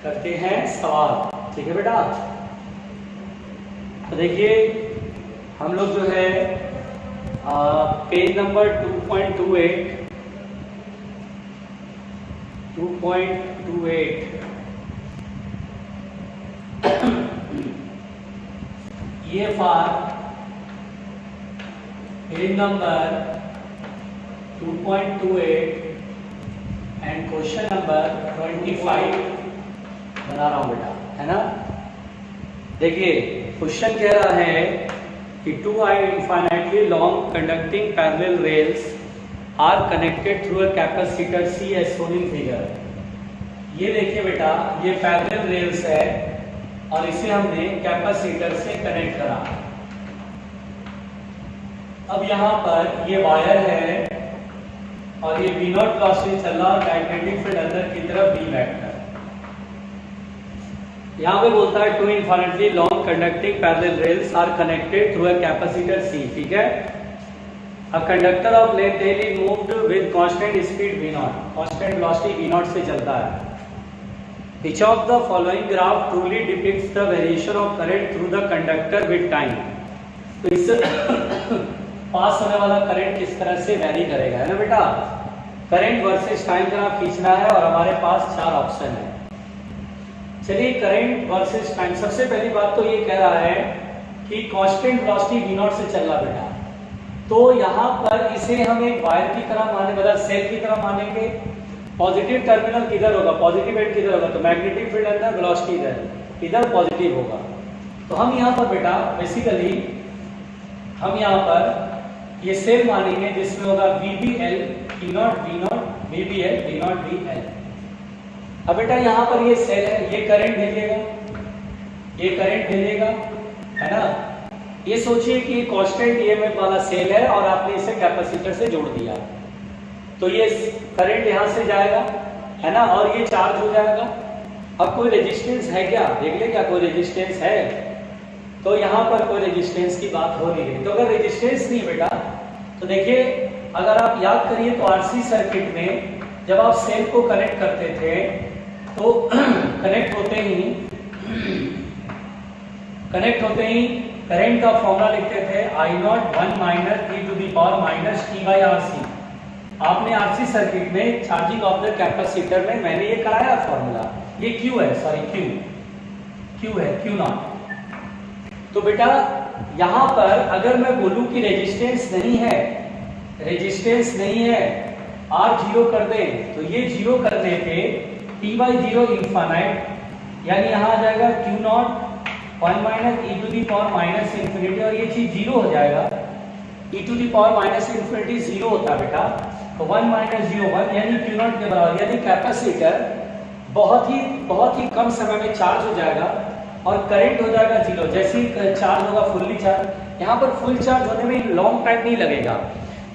करते हैं सवाल। ठीक है बेटा, तो देखिए हम लोग जो है पेज नंबर 2.28 ये for page number 2.28 and question number 25 बना रहा हूं बेटा, है ना। देखिए क्वेश्चन कह रहा है कि to infinitely long conducting parallel rails are connected through a capacitor C as shown in figure। ये देखिए बेटा, ये पैरेलल रेल्स है और इसे हमने कैपेसिटर से कनेक्ट करा। अब यहाँ पर ये वायर है और ये V0 वेलोसिटी चल रहा है, मैग्नेटिक फील्ड अंदर की तरफ B वेक्टर। यहाँ पे बोलता है two infinitely long conducting parallel rails are connected through a capacitor C। ठीक है, a conductor of length L is moved with constant speed V0, constant velocity V0 से चलता है। Which of the following graph truly depicts the variation of current through the conductor with time? तो इससे पास होने वाला current किस तरह से वेरी करेगा, है ना बेटा। करंट वर्सेस टाइम ग्राफ खींचना है और हमारे पास 4 ऑप्शन है। चलिए करंट वर्सेस टाइम, सबसे पहली बात तो ये कह रहा है कि कांस्टेंट वेलोसिटी V0 से चल रहा बेटा, तो यहाँ पर इसे हम एक वायर की तरह माने, मतलब सेल की तरह मानेंगे। पॉजिटिव टर्मिनल किधर होगा, पॉजिटिव एंड किधर होगा, तो मैग्नेटिक फील्ड अंदर, वेलोसिटी इधर पॉजिटिव होगा। तो हम यहाँ पर बेटा बेसिकली हम यहाँ पर ये सेल मानेंगे जिसमें होगा VBL T0 V0 VBL V0 VL। अब बेटा यहाँ पर ये सेल है, ये करंट भेजेगा, ये करंट भेजेगा, है ना। ये सोचिए कि कांस्टेंट ईएमएफ वाला सेल है और आपने इसे कैपेसिटर से जोड़ दिया, तो ये करंट यहाँ से जाएगा, है ना, और ये चार्ज हो जाएगा। अब कोई रेजिस्टेंस है क्या, देख ले क्या कोई रेजिस्टेंस है, तो यहाँ पर कोई रेजिस्टेंस की बात हो नहीं रही। तो अगर रेजिस्टेंस नहीं बेटा, तो देखिए अगर आप याद करिए तो आरसी सर्किट में जब आप सेल को कनेक्ट करते थे तो कनेक्ट होते ही करंट का फॉर्मूला लिखते थे I0 1 minus e to the power minus t by RC। आपने आरसी सर्किट में चार्जिंग ऑफ द कैपेसिटर में मैंने ये कराया फॉर्मूला, ये Q है, सॉरी Q है, Q0। तो बेटा यहां पर अगर मैं बोलूं कि रेजिस्टेंस नहीं है, R 0 कर दें, तो ये 0 करने पे t बाई 0 इंफाइनाइट, यानी यहां आ जाएगा Q0 1 minus e to the power minus infinity, और ये चीज 0 हो जाएगा। e to the power minus infinity 0 होता है बेटा, तो 1 माइनस 0 1, यानी Q0 के बराबर, यानी कैपेसिटर बहुत ही कम समय में चार्ज हो जाएगा और करंट हो जाएगा 0। जैसे ही चार्ज होगा फुल्ली चार्ज, यहाँ पर फुल चार्ज होने में लॉन्ग टाइम नहीं लगेगा,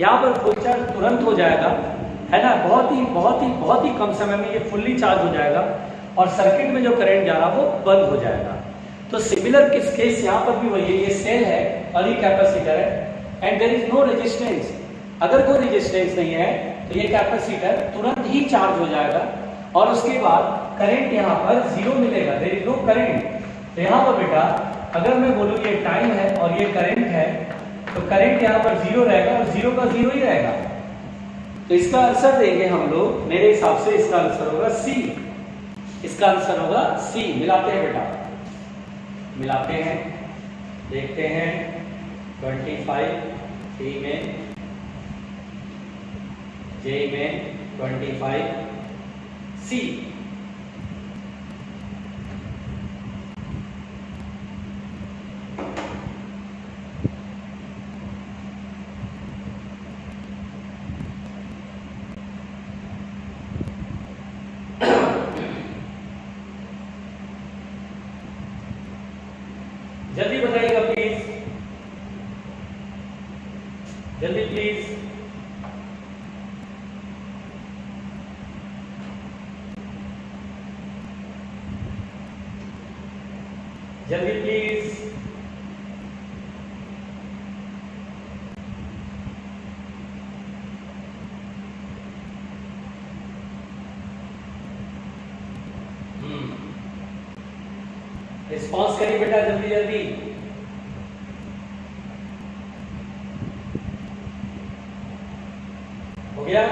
यहाँ पर फुल चार्ज तुरंत हो जाएगा, है ना। बहुत ही कम समय में ये फुल्ली चार्ज हो जाएगा और सर्किट में जो करंट जा रहा है वो बंद हो जाएगा। तो सिमिलर किस केस यहाँ पर भी वही है, ये सेल है और ये कैपेसिटर है and there is no resistance. अगर कोई रेजिस्टेंस नहीं है तो ये कैपेसिटर तुरंत ही चार्ज हो जाएगा और उसके बाद करंट यहाँ पर 0 मिलेगा, देयर इज नो करंट। तो यहाँ पर बेटा अगर मैं बोलूँ ये टाइम है और ये करंट है, तो करंट यहाँ पर 0 रहेगा और 0 का 0 ही रहेगा। तो इसका आंसर देंगे हम लोग, मेरे हिसाब से इसका आंसर होगा C। इसका आंसर होगा C। मिलाते हैं बेटा, मिलाते हैं, देखते हैं 25 C में, J में 25 C। जल्दी बताइएगा प्लीज, जल्दी प्लीज। जल्दी प्लीज। रिस्पॉन्स करिए बेटा जल्दी जल्दी। हो गया,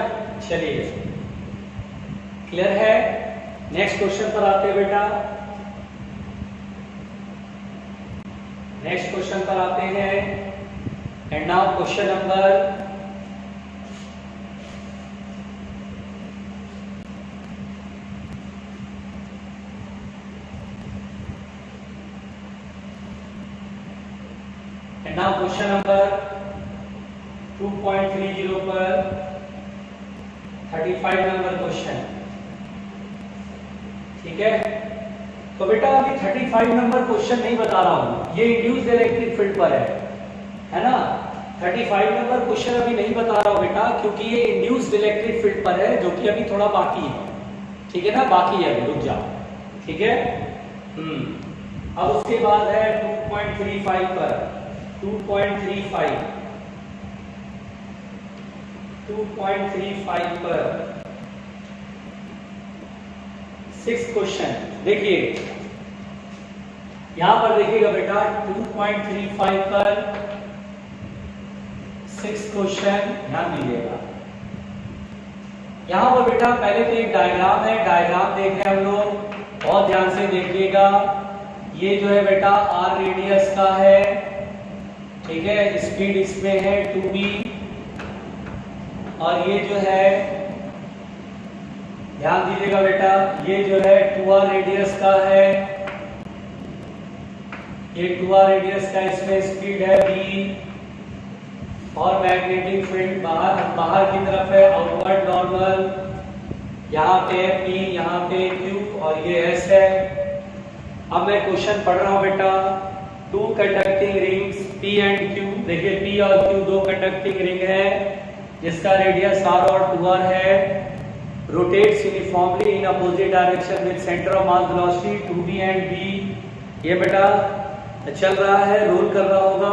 चलिए क्लियर है। नेक्स्ट क्वेश्चन पर आते हैं बेटा। नेक्स्ट क्वेश्चन पर आते हैं। And now question number question number 2.30 पर 35 नंबर क्वेश्चन। ठीक है, तो बेटा अभी 35 नंबर क्वेश्चन नहीं बता रहा हूं, ये इंड्यूस्ड इलेक्ट्रिक फील्ड पर है ना। 35 नंबर क्वेश्चन अभी नहीं बता रहा हूं बेटा, क्योंकि ये इंड्यूस्ड इलेक्ट्रिक फील्ड पर है, जो कि अभी थोड़ा बाकी है। ठीक है ना, बाकी है, रुक जाओ। ठीक है, अब उसके बाद है 2.35 पर 2.35 पर 6 क्वेश्चन। देखिए यहां पर देखिएगा बेटा 2.35 पर 6 क्वेश्चन, ध्यान दीजिएगा। यहां पर बेटा पहले तो एक डायग्राम है, डायग्राम देख रहे हैं हम लोग, बहुत ध्यान से देखिएगा। ये जो है बेटा आर रेडियस का है, ठीक है, स्पीड इसमें है 2b, और ये जो है ध्यान दीजिएगा बेटा, ये जो है 2r रेडियस का है, ये 2r रेडियस का, इसमें स्पीड है v, और मैग्नेटिक फील्ड बाहर की तरफ है, आउटवर्ड नॉर्मल, यहाँ पे p, यहाँ पे q, और ये s है। अब मैं क्वेश्चन पढ़ रहा हूं बेटा। 2 conducting rings p and q, देखिए p और q 2 कंडक्टिंग रिंग है, जिसका रेडियस r और 2r है, rotates uniformly in opposite direction with centre of mass velocity 2b and b। ये बेटा चल रहा है, रोल कर रहा होगा।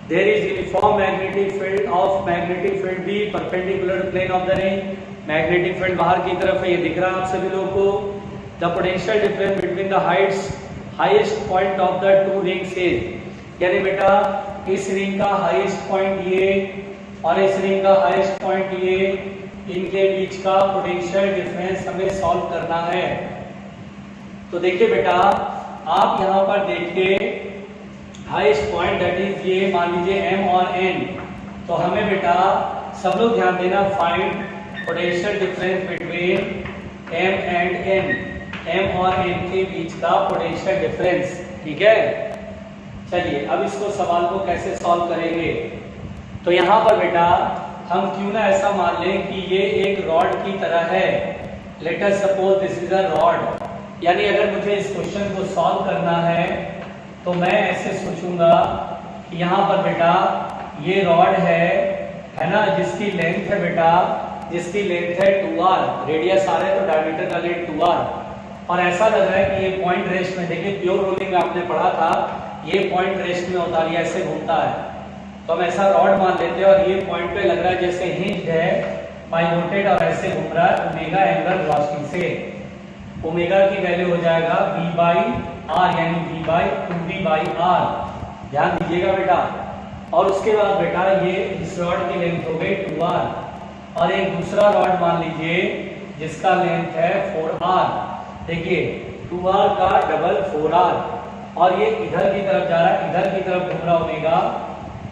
There is uniform magnetic field of magnetic field b perpendicular to plane of the ring. Magnetic field बाहर की तरफ है, ये दिख रहा है आप सभी लोगों को। The potential difference between the highest point of the to rings is, यानी बेटा इस रिंग का हाईएस्ट पॉइंट ये और इस रिंग का हाईएस्ट पॉइंट ये, इनके बीच का पोटेंशियल डिफरेंस हमें सॉल्व करना है। तो देखिए बेटा, आप यहां पर देखिए हाईएस्ट पॉइंट दैट इज ये, मान लीजिए m और n। तो हमें बेटा सब लोग ध्यान देना, find potential difference between m and n, m और n के बीच का पोटेंशियल डिफरेंस। ठीक है, चलिए अब इसको सवाल को कैसे सॉल्व करेंगे। तो यहां पर बेटा हम क्यों ना ऐसा मान लें कि ये एक रॉड की तरह है। Let us suppose this is a rod, यानी अगर मुझे इस क्वेश्चन को सॉल्व करना है तो मैं ऐसे सोचूंगा कि यहाँ पर बेटा ये रॉड है ना, जिसकी लेंथ है बेटा, जिसकी लेंथ है 2r, रेडियस r है तो डायमीटर का लेंथ 2r, और ऐसा लग रहा है कि ये पॉइंट रेस्ट में, देखिए प्योर रोलिंग में आपने पढ़ा था, ये पॉइंट रेस्ट में होता है, ऐसे घूमता है। तो हम ऐसा रॉड मान लेते हैं और ये पॉइंट पे लग रहा है जैसे हिंज्ड है, पाइवोटेड, और ऐसे घूम रहा है ओमेगा एंगल वेलोसिटी से। ओमेगा की वैल्यू हो जाएगा v/r, यानी v/2v/r। ध्यान दीजिएगा बेटा। और उसके बाद बेटा ये इस रॉड की लेंथ हो गई 2r, और एक दूसरा रॉड मान लीजिए जिसका लेंथ है 4r। देखिए 2r का डबल 4r, और ये इधर की तरफ जा रहा है, इधर की तरफ घूम रहा ओमेगा,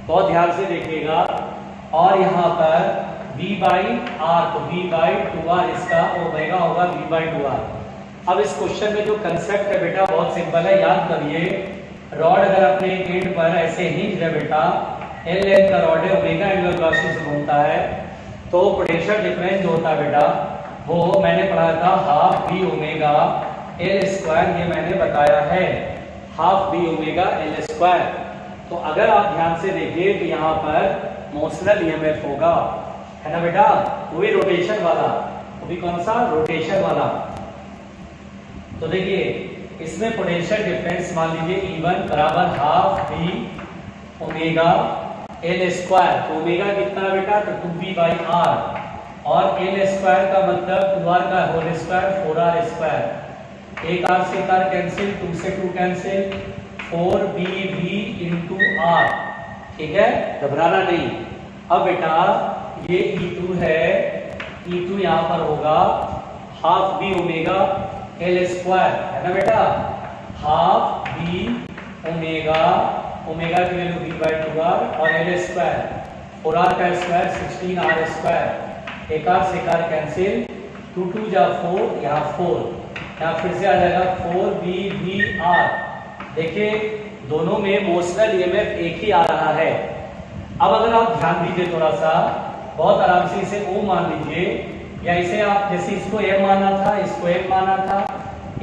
बहुत ध्यान से देखिएगा। और यहाँ पर v/r, तो v/2r, इसका ओमेगा होगा v/2r। अब इस क्वेश्चन में जो कंसेप्ट है बेटा बहुत सिंपल है, याद करिए। रॉड अगर अपने एंड पर ऐसे हिंज है बेटा, l लेंथ का रॉड है, ओमेगा एंगल वेलोसिटी से घूमता है, तो पोटेंशियल डिफरेंस जो होता है बेटा वो मैंने पढ़ा था half b omega l square, ये मैंने बताया है, half b omega l square. तो अगर आप ध्यान से देखिए तो यहाँ पर मोशनल ईएमएफ होगा, है ना बेटा, वो भी रोटेशन वाला, वो भी कौन सा, रोटेशन वाला। तो देखिए इसमें पोटेंशियल डिफरेंस मान लीजिए E1 बराबर half b omega l square. तो ओमेगा कितना बेटा, तो 2b/r, और l स्क्वायर का मतलब 2r का होल स्क्वायर 4r स्क्वायर। एक आर से एक आर कैंसिल, 2 से 2 कैंसिल, 4BV इंटू आर, ठीक है, घबराना नहीं। अब बेटा ये E2 है, E2 यहाँ पर होगा half B omega L square, है ना बेटा, हाफ बी ओमेगा, ओमेगा की वैल्यू V/2R और एल स्क्वायर, 4R का स्क्वायर 16R स्क्वायर, एक आर से एक आर कैंसिल, 2 2 जा 4, यहाँ 4, यहाँ फिर से आ जाएगा 4BVR। देखिए दोनों में मोशनल ईएमएफ एक ही आ रहा है। अब अगर आप ध्यान दीजिए थोड़ा सा, बहुत आराम से इसे O मान लीजिए, या इसे आप जैसे इसको M माना था, इसको M माना था,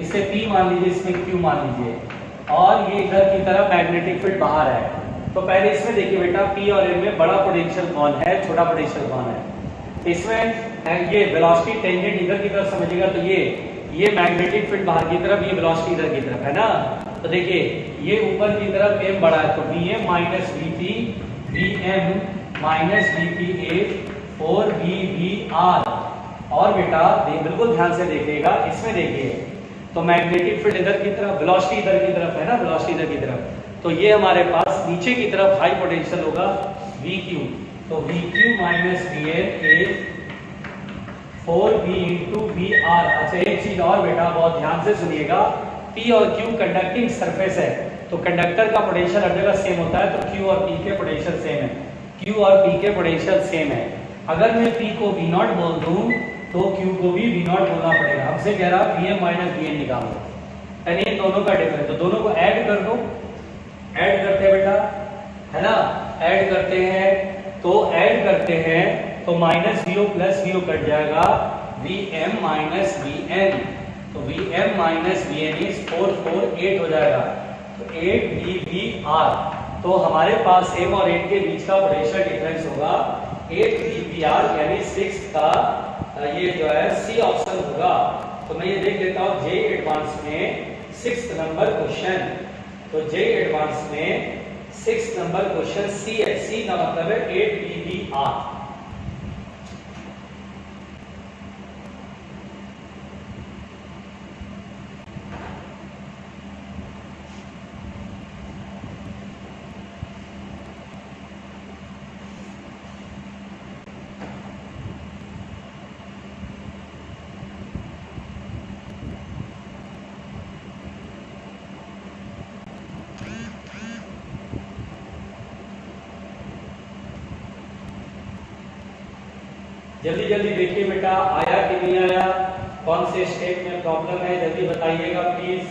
इसे P मान लीजिए, इसमें Q मान लीजिए, और ये इधर की तरफ मैग्नेटिक फील्ड बाहर है। तो पहले इसमें देखिए बेटा P और M में बड़ा पोटेंशियल कौन है, छोटा पोटेंशियल कौन है। इसमें ये वेलोसिटी टेंजेंट इधर की तरफ समझिएगा, तो ये मैग्नेटिक फील्ड बाहर की तरफ, ये वेलोसिटी इधर की तरफ, है ना। तो देखिए ये ऊपर की तरफ M बड़ा है, तो Vm minus Vp, Vm minus Vp is 4BVR। और बेटा बिल्कुल ध्यान से देखिएगा, इसमें देखिए तो मैग्नेटिक फील्ड इधर की तरफ, वेलोसिटी इधर की तरफ, है ना, वेलोसिटी इधर की तरफ, तो ये हमारे पास नीचे की तरफ हाई पोटेंशियल होगा VQ, तो VQ minus Vn is 4B into VR। अच्छा एक चीज और बेटा बहुत ध्यान से सुनिएगा, P और Q कंडक्टिंग सरफेस है, तो कंडक्टर का पोटेंशियल हर जगह सेम होता है, तो Q और P के पोटेंशियल सेम है, Q और P के पोटेंशियल सेम है। अगर मैं P को V0 बोल दूं तो Q को भी V0 बोलना पड़ेगा। हमसे कह रहा Vm माइनस Vn निकालो, यानी इन दोनों का डिफरेंस, तो दोनों को ऐड कर दो, ऐड करते हैं बेटा, है ना, ऐड करते हैं, तो ऐड करते हैं तो minus VO plus VO cut जाएगा, Vm माइनस Vn, तो Vm माइनस Vn इज 4 4 8 हो जाएगा, तो 8BVR। तो हमारे पास M और 8 के बीच का पोटेंशियल डिफरेंस होगा 8BVR, यानी 6 का ये जो है सी ऑप्शन होगा। तो मैं ये देख लेता हूँ J एडवांस में 6th नंबर क्वेश्चन, तो J एडवांस में 6th नंबर क्वेश्चन सी है, सी का मतलब है 8BVR। जल्दी जल्दी देखिए बेटा, आया कि नहीं आया, कौन से स्टेप में प्रॉब्लम है, जल्दी बताइएगा प्लीज।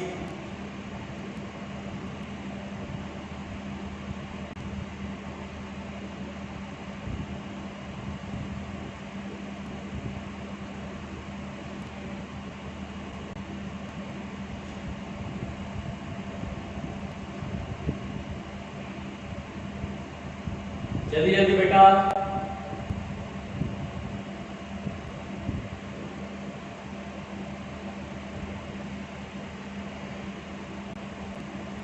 जल्दी जल्दी बेटा,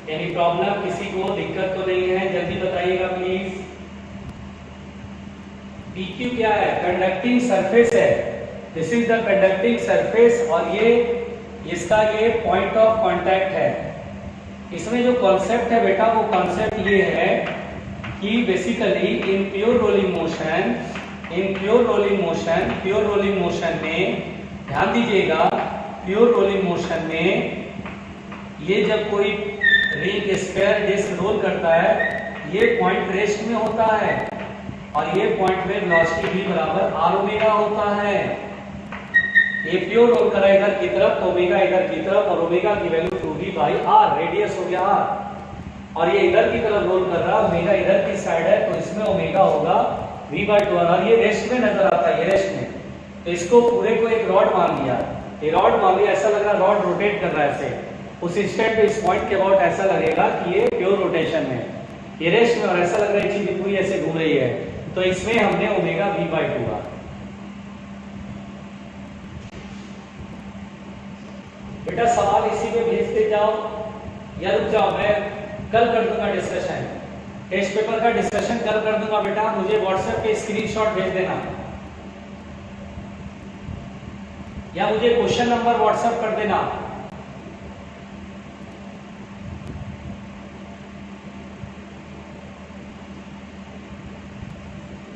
एनी प्रॉब्लम, किसी को दिक्कत तो नहीं है, जल्दी बताइएगा प्लीज। PQ क्या है, कंडक्टिंग सरफेस है, this is the conducting surface, और ये इसका ये पॉइंट ऑफ कांटेक्ट है। इसमें जो कॉन्सेप्ट है बेटा, वो कॉन्सेप्ट ये है कि basically in pure rolling motion, in pure rolling motion, pure rolling motion में ध्यान दीजिएगा, प्योर रोलिंग मोशन में ये जब कोई रिंग स्क्वायर डिस्क रोल करता है, ये पॉइंट रेस्ट में होता है, और ये पॉइंट में वेलोसिटी v बराबर r ओमेगा होता है। ये प्योर रोल कर रहा है इधर की तरफ, तो ओमेगा इधर की तरफ, और ओमेगा की वैल्यू 2v/r, रेडियस हो गया r, और ये इधर की तरफ रोल कर रहा है, ओमेगा इधर की साइड है, तो इसमें ओमेगा होगा v/2r, और ये रेस्ट में नजर आता है, ये रेस्ट में, तो इसको पूरे को एक रॉड मान लिया, ये रॉड मान लिया, ऐसा लग रहा है रॉड रोटेट कर रहा है ऐसे, उस इंस्टेंट पे इस पॉइंट के अबाउट ऐसा लगेगा कि ये प्योर रोटेशन में, ये रेस्ट में, और ऐसा लग रहा है चीज पूरी ऐसे घूम रही है, तो इसमें हमने ओमेगा v/2r। बेटा सवाल इसी में भेजते जाओ या रुक जाओ, मैं कल कर दूंगा डिस्कशन, टेस्ट पेपर का डिस्कशन कल कर दूंगा बेटा, मुझे व्हाट्सएप पे स्क्रीनशॉट भेज देना, या मुझे क्वेश्चन नंबर व्हाट्सएप कर देना,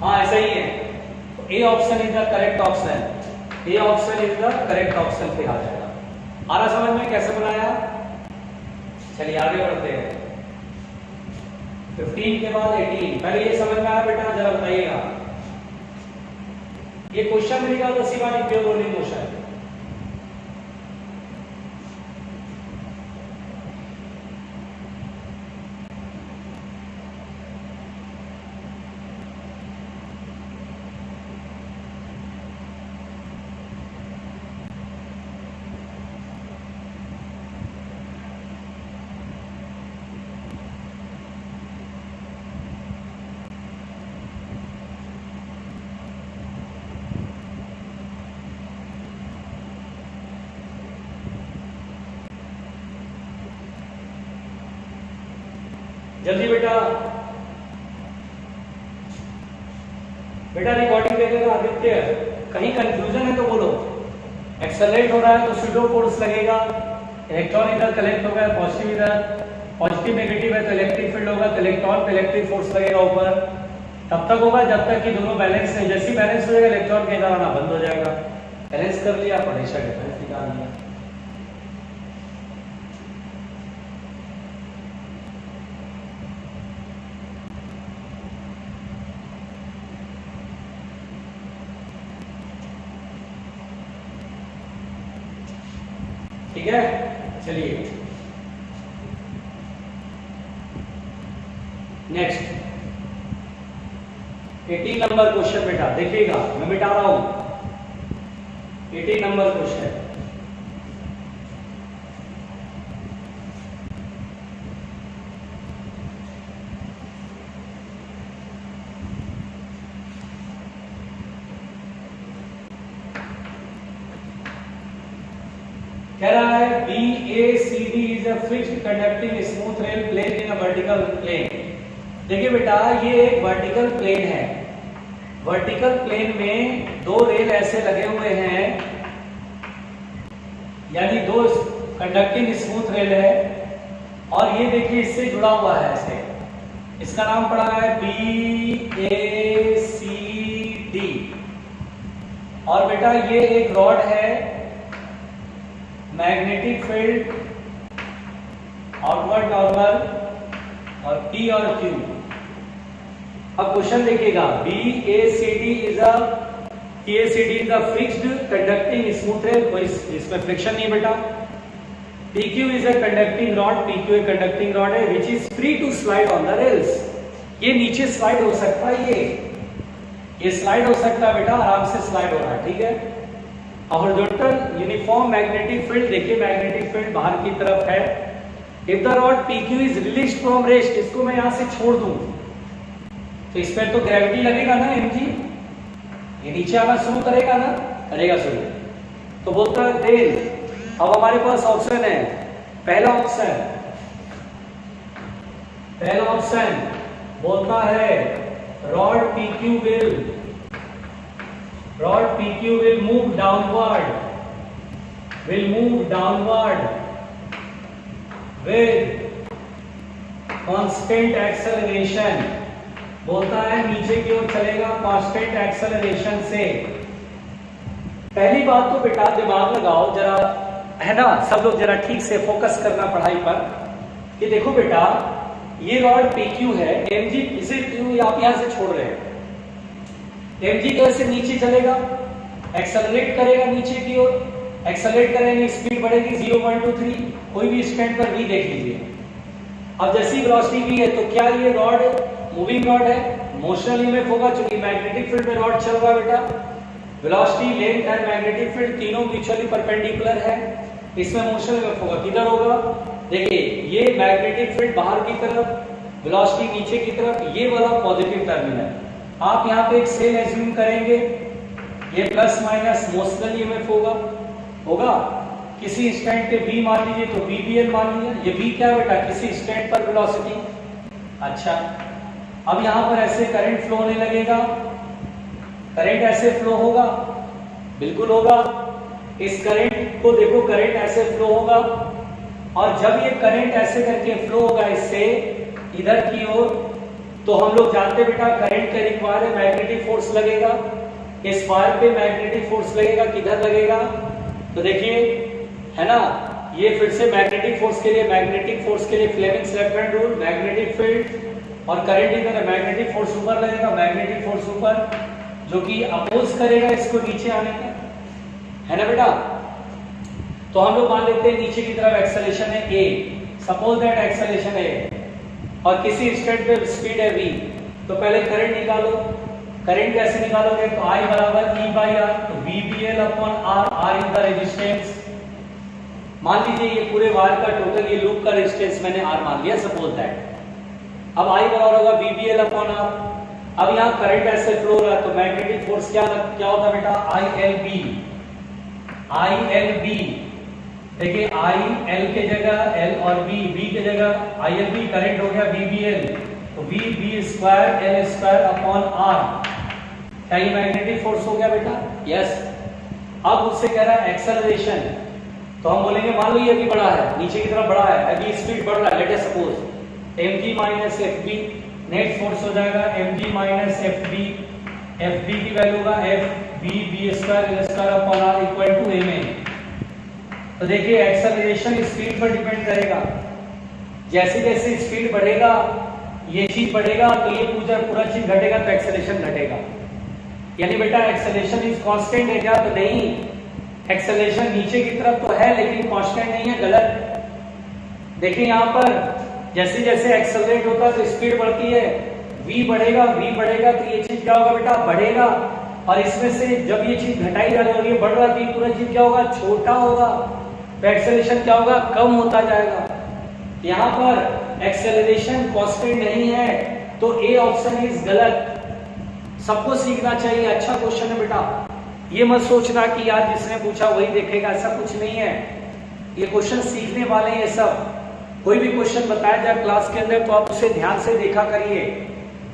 हाँ ऐसा ही है, A option is the correct option, A option is the correct option फिर आ जाएगा। आ रहा समझ में कैसे बनाया? चलिए आगे बढ़ते हैं। 15 के बाद 18, पहले ये समझ में आया बेटा? जरा बताइएगा। ये क्वेश्चन मिलेगा तो सिवानी प्योर रोलिंग मोशन। जल्दी बेटा, बेटा रिकॉर्डिंग देखेगा आदित्य, कहीं कंफ्यूजन है तो बोलो। एक्सेलरेट हो रहा है तो सूडो फोर्स लगेगा, इलेक्ट्रॉन इधर कलेक्ट होगा, पॉजिटिव इधर, पॉजिटिव नेगेटिव है तो इलेक्ट्रिक फील्ड होगा, तो इलेक्ट्रॉन पे इलेक्ट्रिक फोर्स लगेगा ऊपर। तब तक होगा जब तक कि दोनों बैलेंस है। जैसे बैलेंस हो जाएगा इलेक्ट्रॉन के इधर आना बंद हो जाएगा। बैलेंस कर लिया, पोटेंशियल डिफरेंस निकाल लिया। ठीक है, चलिए नेक्स्ट 18 नंबर क्वेश्चन बेटा देखिएगा, मैं मिटा रहा हूं। 18 नंबर क्वेश्चन, कह रहा है BACD is a fixed conducting smooth rail plane in a vertical plane. देखिए बेटा ये एक वर्टिकल प्लेन है, वर्टिकल प्लेन में दो रेल ऐसे लगे हुए हैं, यानी दो कंडक्टिंग स्मूथ रेल है, और ये देखिए इससे जुड़ा हुआ है ऐसे, इसका नाम पड़ा है BACD। और बेटा ये एक रॉड है, मैग्नेटिक फील्ड आउटवर्ड नॉर्मल और P और Q। अब क्वेश्चन देखिएगा, BACD is a fixed conducting smooth rail, कोई इसमें फ्रिक्शन नहीं बेटा। PQ is a conducting rod, PQ एक कंडक्टिंग रॉड है which is free to slide on the rails. ये नीचे स्लाइड हो सकता है, ये स्लाइड हो सकता है बेटा, आराम से स्लाइड हो रहा है। ठीक है, हॉरिजॉन्टल यूनिफॉर्म मैग्नेटिक फील्ड, देखिए मैग्नेटिक फील्ड बाहर की तरफ है। If the rod PQ is released from rest, इसको मैं यहां से छोड़ दूं तो इस पर तो ग्रेविटी लगेगा ना mg, ये नीचे आना शुरू करेगा ना, करेगा शुरू। तो बोलता है देन, अब हमारे पास ऑप्शन है, पहला ऑप्शन बोलता है rod PQ will move downward with constant acceleration, बोलता है नीचे की ओर चलेगा कांस्टेंट एक्सेलरेशन से। पहली बात तो बेटा दिमाग लगाओ जरा, है ना, सब लोग जरा ठीक से फोकस करना पढ़ाई पर। ये देखो बेटा ये रॉड PQ है, mg इसे आप यहां से छोड़ रहे हैं, mg कैसे नीचे चलेगा, एक्सेलरेट करेगा नीचे की ओर, एक्सेलरेट करेंगे स्पीड बढ़ेगी 0 1 2 3, कोई भी स्टैंड पर v देख लीजिए। अब जैसी वेलोसिटी v है तो क्या ये रॉड मूविंग रॉड है, मोशनल ईएमएफ होगा, क्योंकि मैग्नेटिक फील्ड में रॉड चल रहा है बेटा। Velocity, length and magnetic field तीनों म्यूचुअली परपेंडिकुलर है, इसमें मोशनल ईएमएफ होगा, किधर होगा, देखिए ये मैग्नेटिक फील्ड बाहर की तरफ, वेलोसिटी नीचे की तरफ, ये वाला पॉजिटिव टर्मिनल। आप यहाँ पे एक सेल एज्यूम करेंगे, ये प्लस माइनस मोशनल ईएमएफ होगा, किसी स्टैंड पे v मान लीजिए तो vbn मान लीजिए, ये v क्या बेटा, किसी स्टैंड पर वेलोसिटी। अच्छा, अब यहां पर ऐसे करंट फ्लो होने लगेगा, करंट ऐसे फ्लो होगा, बिल्कुल होगा, इस करंट को देखो, करंट ऐसे फ्लो होगा, और जब ये करंट ऐसे करके फ्लो होगा इससे इधर की ओर, तो हम लोग जानते बेटा करंट के रिक्वायर है मैग्नेटिक फोर्स लगेगा, इस वायर पे मैग्नेटिक फोर्स लगेगा, किधर लगेगा? तो देखिए है ना, ये फिर से मैग्नेटिक फोर्स के लिए Fleming's left hand rule, magnetic field और करंट इधर है, मैग्नेटिक फोर्स ऊपर लगेगा, मैग्नेटिक फोर्स ऊपर जो कि अपोज करेगा इसको नीचे आने का, है ना बेटा। तो हम लोग मान लेते हैं नीचे की तरफ एक्सेलरेशन है a, सपोज दैट एक्सेलरेशन है और किसी स्टेट पे स्पीड है v, तो पहले करंट निकालो। करंट कैसे निकालोगे? तो I बराबर E बाई आर, तो VBL upon R, R is the resistance. मान लीजिए ये पूरे वायर का टोटल, ये लूप का रेजिस्टेंस मैंने R मान लिया, सपोज दैट। अब I बराबर होगा VBL अपॉन R। अब यहाँ करंट ऐसे फ्लो रहा है तो मैग्नेटिक फोर्स क्या होता है बेटा? ILB। ILB देखिए, IL के जगह L और B के जगह ILB, करंट हो गया VBL, तो VB square L square upon R। क्या ये मैग्नेटिक फोर्स हो गया बेटा? यस। अब उससे कह रहा है एक्सेलरेशन, तो हम बोलेंगे मान लो ये अभी बढ़ा है, नीचे की तरफ बढ़ा है, अभी स्पीड बढ़ रहा है, let us suppose mg minus fb, net force हो जाएगा mg माइनस fb, fb की वैल्यू होगा fb square l square upon r equal to ma। तो देखिए एक्सेलरेशन स्पीड पर डिपेंड करेगा, जैसे जैसे स्पीड बढ़ेगा ये चीज बढ़ेगा तो ये पूरा चीज घटेगा तो एक्सेलरेशन घटेगा। यानी बेटा एक्सेलरेशन इज कांस्टेंट है क्या? तो नहीं, एक्सेलरेशन नीचे की तरफ तो है लेकिन कांस्टेंट नहीं है, गलत। देखिए यहाँ पर जैसे जैसे एक्सेलरेट होता है तो स्पीड बढ़ती है, v बढ़ेगा तो ये चीज क्या होगा बेटा? बढ़ेगा। और इसमें से जब ये चीज घटाई जा रही है, बढ़ रहा है, पूरा चीज क्या होगा? छोटा होगा, तो एक्सेलरेशन क्या होगा? कम होता जाएगा। यहाँ पर एक्सेलरेशन कांस्टेंट नहीं है, तो ए ऑप्शन इज गलत। सबको सीखना चाहिए, अच्छा क्वेश्चन है बेटा। ये मत सोचना कि यार जिसने पूछा वही देखेगा, ऐसा कुछ नहीं है। ये क्वेश्चन सीखने वाले हैं सब। कोई भी क्वेश्चन बताया जाए क्लास के अंदर तो आप उसे ध्यान से देखा करिए,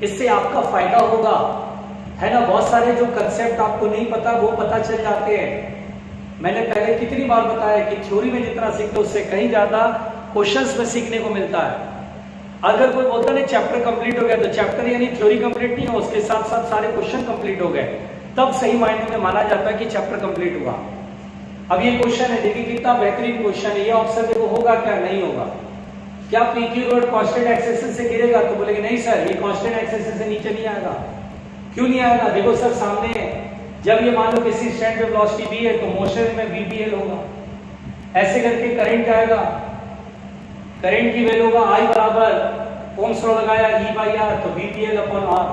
इससे आपका फायदा होगा, है ना। बहुत सारे जो कंसेप्ट आपको नहीं पता वो पता चल जाते हैं। मैंने पहले कितनी बार बताया कि थ्योरी में जितना सीखते उससे कहीं ज्यादा क्वेश्चंस में सीखने को मिलता है। अगर कोई बोलता नहीं चैप्टर कंप्लीट हो गया, तो चैप्टर यानी थ्योरी कंप्लीट नहीं हो, उसके साथ साथ सारे क्वेश्चन कंप्लीट हो गए, तब सही मायने में माना जाता है कि चैप्टर कंप्लीट हुआ। अब ये क्वेश्चन है, देखिए कितना बेहतरीन क्वेश्चन है। ये ऑप्शन देखो होगा क्या? नहीं होगा। क्या PQ रोड कांस्टेंट एक्सेस से गिरेगा? तो बोलेंगे नहीं सर, ये कांस्टेंट एक्सेस से नीचे नहीं आएगा। क्यों नहीं आएगा? देखो सर सामने है, जब ये मान लो किसी स्टैंड पे वेलोसिटी v है तो मोशन में VBL होगा, ऐसे करके करंट आएगा, करंट की वैल्यू होगा I बराबर ओम्स लॉ लगाया E बाई R, तो VBL अपॉन R।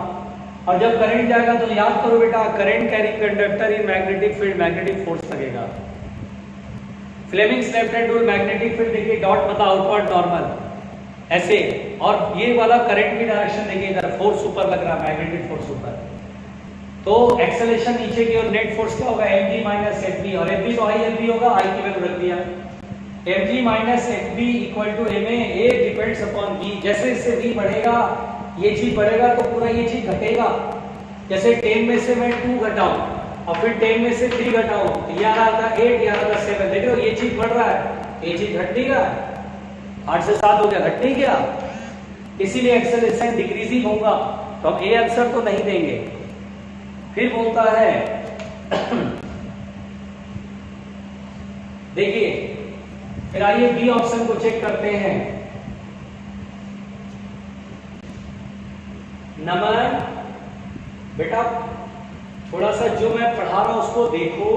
और जब करंट जाएगा तो याद करो बेटा, current carrying conductor in magnetic field, magnetic force लगेगा। Fleming's left hand rule, magnetic field देखिए डॉट मतलब आउटवर्ड नॉर्मल ऐसे, और ये वाला करंट की डायरेक्शन देखिए इधर फोर्स ऊपर लग रहा है, मैग्नेटिक फोर्स ऊपर, तो एक्सेलरेशन नीचे की और नेट फोर्स क्या होगा? mg माइनस fb, और fb तो ILB होगा, I की वैल्यू रख दिया, mg minus fb equal to ma, a depends upon v। जैसे इससे v बढ़ेगा ये चीज बढ़ेगा तो पूरा ये चीज घटेगा। जैसे 10 में से मैं 2 घटाऊं और फिर 10 में से 3 घटाऊं तो ये आ रहा था 8, ये आ रहा था 7, देख रहे हो ये चीज बढ़ रहा है, ये चीज घट नहीं रहा, 8 से 7 हो गया, घट नहीं गया, इसीलिए एक्सेलरेशन डिक्रीजिंग होगा। तो हम ए आंसर तो नहीं देंगे। फिर बोलता है देखिए, फिर आइए बी ऑप्शन को चेक करते हैं। नमन बेटा थोड़ा सा जो मैं पढ़ा रहा हूं उसको देखो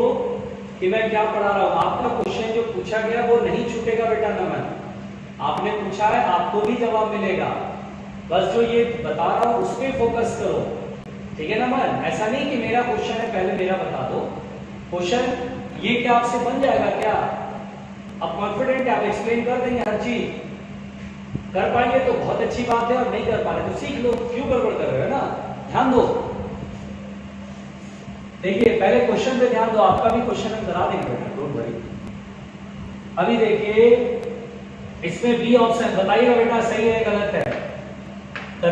कि मैं क्या पढ़ा रहा हूं। आपका क्वेश्चन जो पूछा गया वो नहीं छूटेगा बेटा। नमन आपने पूछा है, आपको भी जवाब मिलेगा, बस जो ये बता रहा हूं उस पर फोकस करो, ठीक है नमन। ऐसा नहीं कि मेरा क्वेश्चन है पहले मेरा बता दो। क्वेश्चन ये क्या आपसे बन जाएगा क्या? आप कॉन्फिडेंट है, आप एक्सप्लेन कर देंगे हर चीज, कर पाएंगे तो बहुत अच्छी बात है, और नहीं कर पा रहे तो सीख लो, क्यों गड़बड़ कर रहे हो ना, ध्यान दो। देखिए पहले क्वेश्चन पे ध्यान दो, आपका भी क्वेश्चन हम करा देंगे बेटा, डोंट वरी। अभी देखिए इसमें बी ऑप्शन बताइएगा बेटा सही है गलत है। The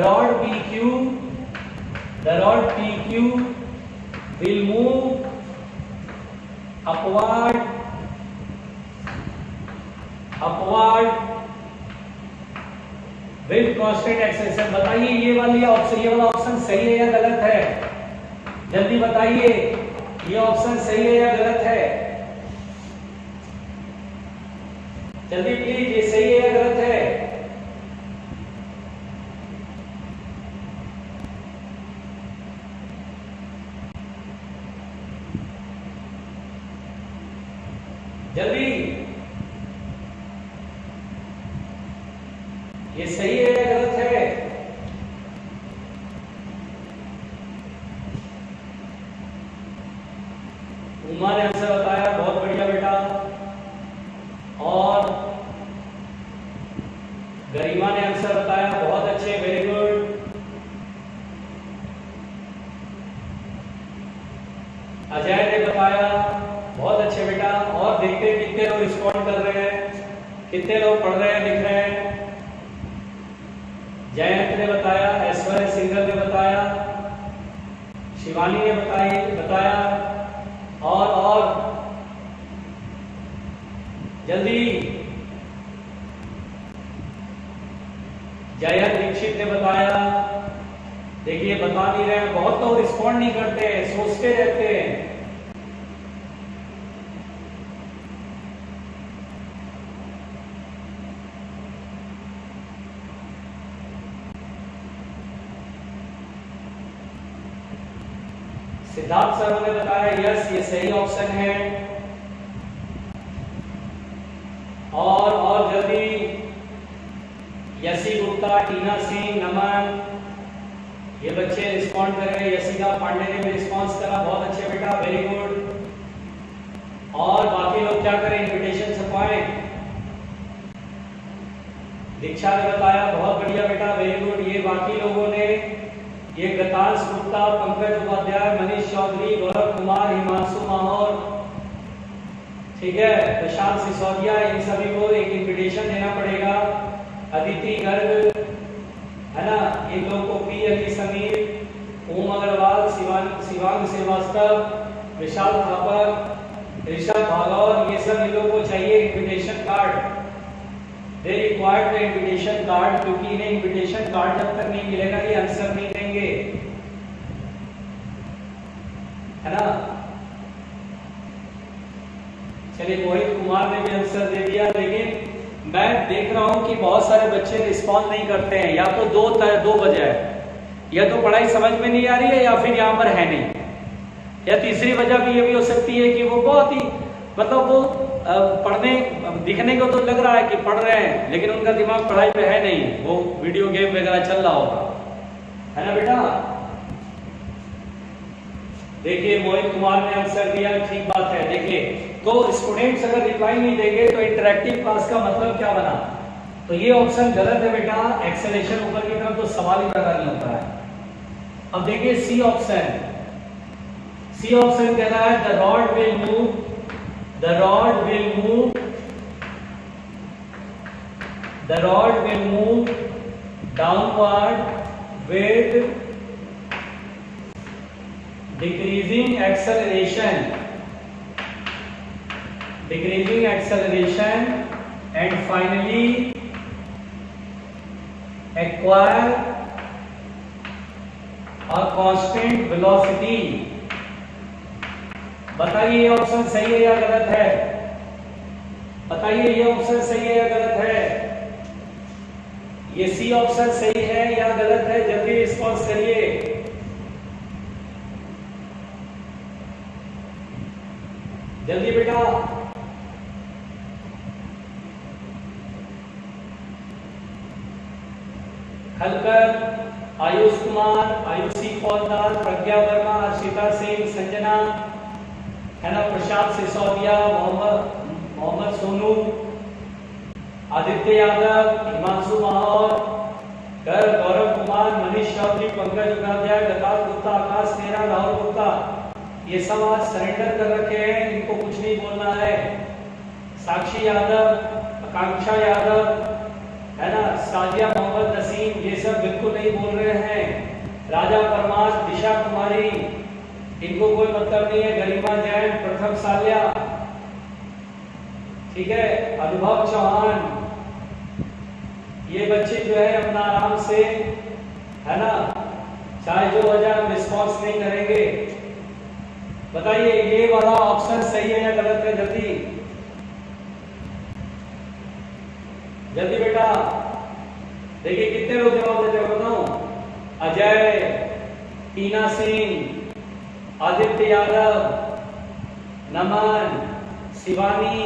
rod PQ will move upward with constant acceleration. बताइए ये वाला ऑप्शन सही है या गलत है? जल्दी बताइए, ये ऑप्शन सही है या गलत है? जल्दी प्लीज, ये सही है या गलत है? जल्दी, ये सही है या गलत है? उमा ने आंसर बताया, बहुत बढ़िया बेटा। और गरिमा ने आंसर बताया, बहुत अच्छे, वेरी गुड। अजय ने बताया, बहुत अच्छे बेटा। और देखते हैं कितने लोग रिस्पॉन्ड कर रहे हैं, कितने लोग पढ़ रहे हैं, लिख रहे हैं। जयंत ने बताया, ऐश्वर्य सिंगल ने बताया, शिवानी ने बताया। और जल्दी, जयंत दीक्षित ने बताया। देखिए बता नहीं रहे हैं, बहुत लोग रिस्पॉन्ड नहीं करते हैं, सोचते रहते हैं। सिद्धार्थ सर ने बताया यस, ये सही ऑप्शन है। और जल्दी, यशी गुप्ता, टीना सिंह, नमन, ये बच्चे रिस्पॉन्ड कर रहे हैं। यशिका पांडे ने भी रिस्पॉन्स करा, बहुत अच्छे बेटा, वेरी गुड। और बाकी लोग क्या करें, इनविटेशन छपवाएं। दीक्षा ने बताया, बहुत बढ़िया बेटा, वेरी गुड। ये बाकी लोगों ने, ये गतांश गुप्ता, पंकज उपाध्याय, मनीष चौधरी, गौरव कुमार, हिमांशु माहौर, ठीक है, प्रशांत सिसोदिया, इन सभी को एक इनविटेशन देना पड़ेगा। अदिति गर्ग, है ना, इन लोगों को पी अली समीर, ओम अग्रवाल, शिवांग श्रीवास्तव, विशाल थापर, ऋषभ भागौर, ये सब इन लोगों को चाहिए invitation card. They required the invitation card, क्योंकि इन्हें इनविटेशन कार्ड जब तक नहीं मिलेगा ये आंसर नहीं देंगे, है ना। चलिए, मोहित कुमार ने भी आंसर दे दिया, लेकिन मैं देख रहा हूं कि बहुत सारे बच्चे रिस्पॉन्ड नहीं करते हैं। या तो दो वजह है, या तो पढ़ाई समझ में नहीं आ रही है, या फिर यहाँ पर है नहीं, या तीसरी वजह भी ये भी हो सकती है कि वो बहुत ही, मतलब वो पढ़ने दिखने को तो लग रहा है कि पढ़ रहे हैं, लेकिन उनका दिमाग पढ़ाई पे है नहीं, वो वीडियो गेम वगैरह चल रहा होगा, है ना बेटा। देखिए मोहित कुमार ने आंसर दिया, ठीक बात है। देखिए, तो स्टूडेंट्स अगर रिप्लाई नहीं देंगे तो इंटरैक्टिव क्लास का मतलब क्या बना? तो ये ऑप्शन गलत है बेटा, एक्सेलेरेशन ऊपर की तरफ तो सवाल ही पैदा नहीं होता है। अब देखिए सी ऑप्शन, सी ऑप्शन कह रहा है the rod will move, the rod will move downward with decreasing acceleration and finally acquire a constant velocity। बताइए ये ऑप्शन सही है या गलत है? बताइए ये ऑप्शन सही है या गलत है? ये सी ऑप्शन सही है या गलत है? जल्दी रिस्पॉन्स करिए। जल्दी बेटा। खलकर, आयुष कुमार, आयुषी फौजदार, प्रज्ञा वर्मा, अर्शिता सिंह, संजना, है ना, प्रशांत सिसोदिया, मोहम्मद सोनू, आदित्य यादव, हिमांशु माहौर, गौरव कुमार, मनीष चौधरी, पंकज उपाध्याय, गताल गुप्ता, आकाश नेहरा, राहुल गुप्ता, ये सब आज सरेंडर कर रखे हैं, इनको कुछ नहीं बोलना है। साक्षी यादव, आकांक्षा यादव, है ना, साजिया मोहम्मद नसीम, ये सब बिल्कुल नहीं बोल रहे हैं। राजा परमार, दिशा कुमारी, इनको कोई मतलब नहीं है। गरिमा जैन, प्रथम साल्या, ठीक है, अनुभव चौहान, ये बच्चे जो है अपना आराम से, है ना, चाहे जो वजह हम रिस्पॉन्स नहीं करेंगे। बताइए ये वाला ऑप्शन सही है या गलत है? जल्दी जल्दी बेटा, देखिए कितने लोग जवाब देते हैं बताओ। अजय, टीना सिंह, आदित्य यादव, नमन, शिवानी,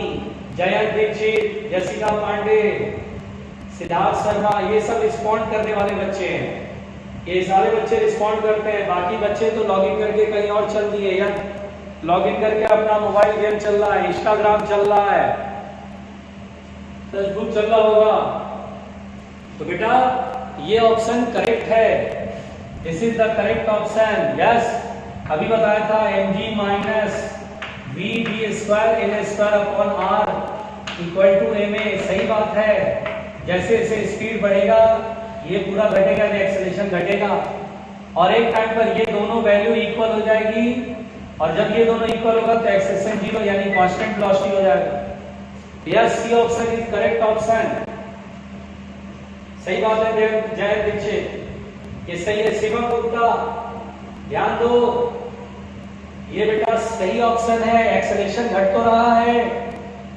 जयंत दीक्षित, जसिका पांडे, सिद्धार्थ शर्मा, ये सब रिस्पॉन्ड करने वाले बच्चे हैं। ये सारे बच्चे रिस्पॉन्ड करते हैं। बाकी बच्चे तो लॉगिन करके कहीं और चल दिए, या लॉगिन करके अपना मोबाइल गेम चल रहा है, इंस्टाग्राम चल रहा है, फेसबुक चल रहा होगा। तो बेटा ये ऑप्शन करेक्ट है, this is the correct option. Yes, अभी बताया था mg minus V B square N square upon R equal to M A. सही बात है, जैसे जैसे स्पीड बढ़ेगा ये पूरा घटेगा, एक्सेलरेशन घटेगा, और एक टाइम पर ये दोनों वैल्यू इक्वल हो जाएगी, और जब ये दोनों इक्वल होगा तो एक्सेलरेशन जीरो यानी कांस्टेंट वेलोसिटी हो जाएगा। Yes, C option is correct option. सही बात है जय दीक्षित, ये सही है। शिवम गुप्ता, ध्यान दो, ये बेटा सही ऑप्शन है। एक्सेलरेशन घट तो रहा है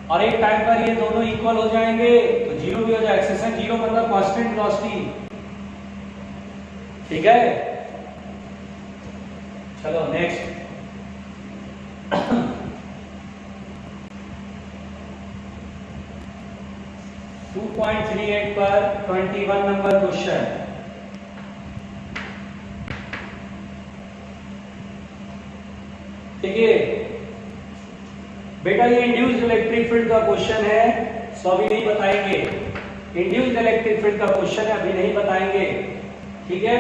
और एक टाइम पर ये दोनों इक्वल हो जाएंगे तो जीरो भी हो जाएगा। एक्सेलरेशन जीरो मतलब कांस्टेंट वेलोसिटी। ठीक है, चलो नेक्स्ट। 2.38 पर 21 नंबर क्वेश्चन। देखिए बेटा ये इंड्यूस्ड इलेक्ट्रिक फील्ड का क्वेश्चन है, सो अभी नहीं बताएंगे। इंड्यूस्ड इलेक्ट्रिक फील्ड का क्वेश्चन है, अभी नहीं बताएंगे। ठीक है,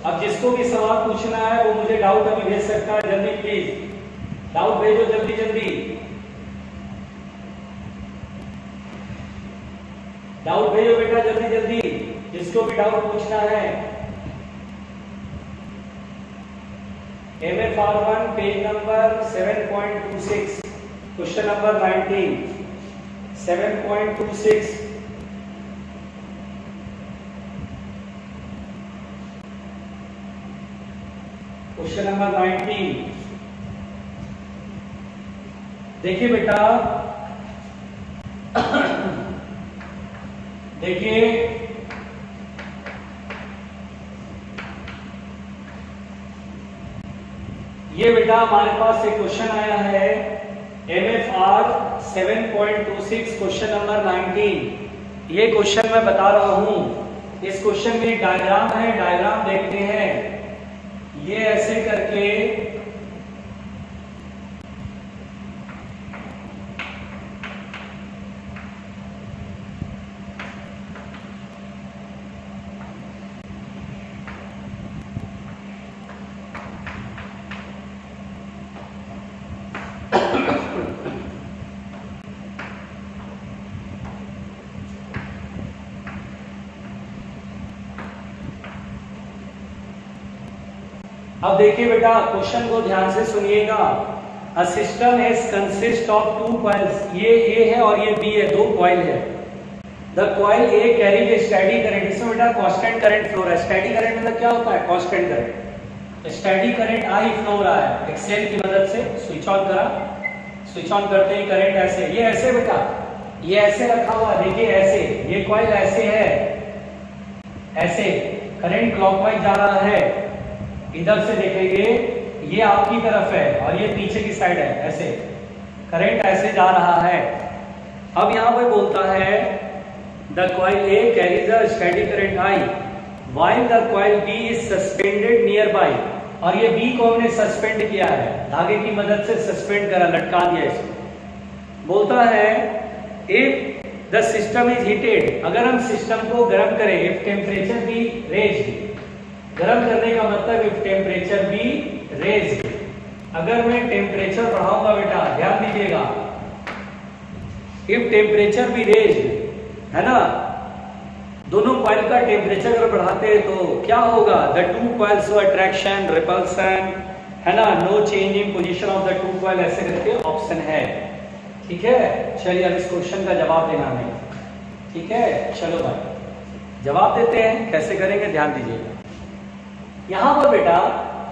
अब जिसको भी सवाल पूछना है वो मुझे डाउट अभी भेज सकता है, जल्दी प्लीज डाउट भेजो जल्दी जल्दी। डाउट भेजो बेटा जल्दी जल्दी, जिसको भी डाउट पूछना है। MFR1 page number 7.26 question number 19 7.26। Question number 19 देखिए बेटा, देखिए ये बेटा हमारे पास एक क्वेश्चन आया है MFR 7.26 क्वेश्चन नंबर 19। ये क्वेश्चन मैं बता रहा हूं, इस क्वेश्चन में एक डायग्राम है, डायग्राम देखते हैं। ये ऐसे करके अब देखिए बेटा क्वेश्चन को ध्यान से सुनिएगा। A system is consist of two coils, ये ए है और ये बी है, दो कॉइल है। The coil A carries A steady current, इसमें बेटा कांस्टेंट करंट फ्लो रहा है। स्टेडी करंट मतलब क्या होता है? Constant current. स्टेडी करंट आई फ्लो रहा है, एक सेल की मदद से स्विच ऑन करा, स्विच ऑन करते ही करंट ऐसे, ये ऐसे बेटा, ये ऐसे रखा हुआ, देखिए ऐसे, ये कॉइल ऐसे है, ऐसे करंट क्लॉकवाइज जा रहा है। इधर से देखेंगे ये आपकी तरफ है और ये पीछे की साइड है, ऐसे करंट ऐसे जा रहा है। अब यहाँ पे बोलता है the coil A carries a steady current I while the coil B is suspended near by, और ये बी को हमने सस्पेंड किया है, धागे की मदद से सस्पेंड करा, लटका दिया इसको। बोलता है if the system is heated, अगर हम सिस्टम को गर्म करें, इफ टेम्परेचर बी रेज्ड, गर्म करने का मतलब इफ टेम्परेचर बी रेज्ड, अगर मैं टेम्परेचर बढ़ाऊंगा बेटा, ध्यान दीजिएगा, इफ टेम्परेचर बी रेज्ड, है ना, दोनों कॉइल का टेम्परेचर अगर बढ़ाते हैं तो क्या होगा? The two coils show attraction repulsion, है ना, no change in position of the two coil, ऐसे करके ऑप्शन है। ठीक है, चलिए अब इस क्वेश्चन का जवाब देना है। ठीक है, चलो भाई। जवाब देते हैं, कैसे करेंगे ध्यान दीजिएगा। यहां पर बेटा